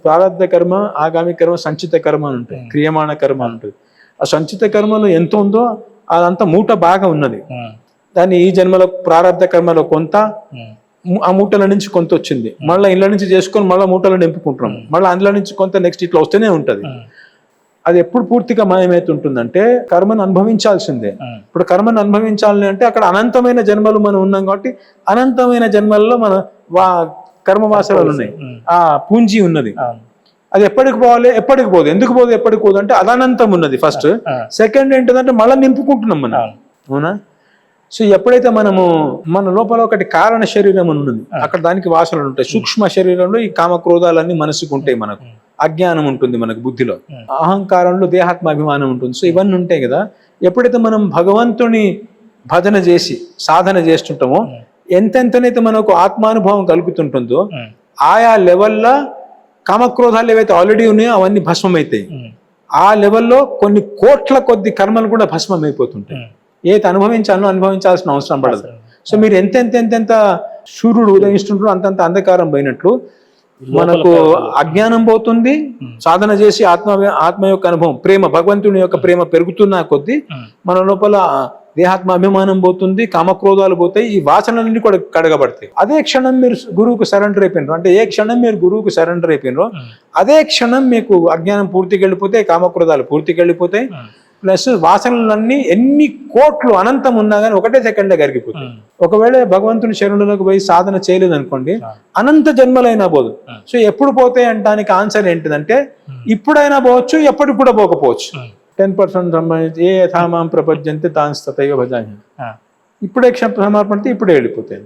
ప్రారబ్ధ కర్మ, ఆగామి కర్మ, సంచిత కర్మ అని ఉంటాయి, క్రియమాణ కర్మ అని ఉంటుంది. ఆ సంచిత కర్మలో ఎంత ఉందో అదంతా మూట బాగా ఉన్నది. దాన్ని ఈ జన్మలో ప్రారబ్ధ కర్మలో కొంత, ఆ మూటల నుంచి కొంత వచ్చింది, మళ్ళీ ఇళ్ళ నుంచి చేసుకొని మళ్ళీ మూటలు నింపుకుంటున్నాం, మళ్ళీ అందులో నుంచి కొంత నెక్స్ట్ ఇట్లా వస్తూనే ఉంటది. అది ఎప్పుడు పూర్తిగా మాయమైతుంటుందంటే కర్మను అనుభవించాల్సిందే. ఇప్పుడు కర్మను అనుభవించాలని అంటే అక్కడ అనంతమైన జన్మలు మనం ఉన్నాం కాబట్టి అనంతమైన జన్మల్లో మన కర్మ వాసనలు ఉన్నాయి, ఆ పూంజీ ఉన్నది. అది ఎప్పటికి పోవాలి, ఎప్పటికి పోదు. ఎందుకు పోదు, ఎప్పటికి పోదు అంటే అదనంతం ఉన్నది ఫస్ట్. సెకండ్ ఏంటంటే మళ్ళీ నింపుకుంటున్నాం మనం, అవునా? సో ఎప్పుడైతే మనము మన లోపల ఒకటి కారణ శరీరం అని ఉన్నది, అక్కడ దానికి వాసనలు ఉంటాయి. సూక్ష్మ శరీరంలో ఈ కామక్రోధాలన్నీ మనసుకు ఉంటాయి, మనకు అజ్ఞానం ఉంటుంది, మనకు బుద్ధిలో అహంకారంలో దేహాత్మాభిమానం ఉంటుంది. సో ఇవన్నీ ఉంటాయి కదా. ఎప్పుడైతే మనం భగవంతుని భజన చేసి సాధన చేస్తుంటామో ఎంతెంతనైతే మనకు ఆత్మానుభవం కలుగుతుంటుందో ఆయా లెవెల్లో కామక్రోధాలు ఏవైతే ఆల్రెడీ ఉన్నాయో అవన్నీ భస్మం అవుతాయి. ఆ లెవెల్లో కొన్ని కోట్ల కొద్ది కర్మలు కూడా భస్మం అయిపోతుంటాయి. ఏది అనుభవించాల్సిన అవసరం పడదు. సో మీరు ఎంతెంత సూర్యుడు ఉదయిస్తుంటారో అంతంత అంధకారం పోయినట్లు మనకు అజ్ఞానం పోతుంది. సాధన చేసి ఆత్మ యొక్క అనుభవం, ప్రేమ, భగవంతుని యొక్క ప్రేమ పెరుగుతున్న కొద్దీ మన లోపల దేహాత్మ అభిమానం పోతుంది, కామక్రోధాలు పోతాయి, ఈ వాసనలన్నీ కూడా కడగబడతాయి. అదే క్షణం మీరు గురువుకు సరెండర్ అయిపోయినారు అంటే, ఏ క్షణం మీరు గురువుకు సరెండర్ అయిపోయినారో అదే క్షణం మీకు అజ్ఞానం పూర్తికి వెళ్ళిపోతాయి, కామక్రోధాలు పూర్తికి వెళ్ళిపోతాయి. ప్లస్ వాసనలన్నీ ఎన్ని కోట్లు అనంతం ఉన్నా కానీ ఒకటే సెకండ్లో కరిగిపోతాయి. ఒకవేళ భగవంతుని శరణులకు పోయి సాధన చేయలేదు అనుకోండి, అనంత జన్మలైనా పోదు. సో ఎప్పుడు పోతాయి అంటానికి ఆన్సర్ ఏంటిదంటే ఇప్పుడైనా పోవచ్చు, ఎప్పటికి కూడా పోకపోవచ్చు. 10% సంబంధించి ఏ యథామాం ప్రపంచంతే తాను తథైవ భజామి, ఇప్పుడే సమర్పణతే ఇప్పుడే వెళ్ళిపోతాయి.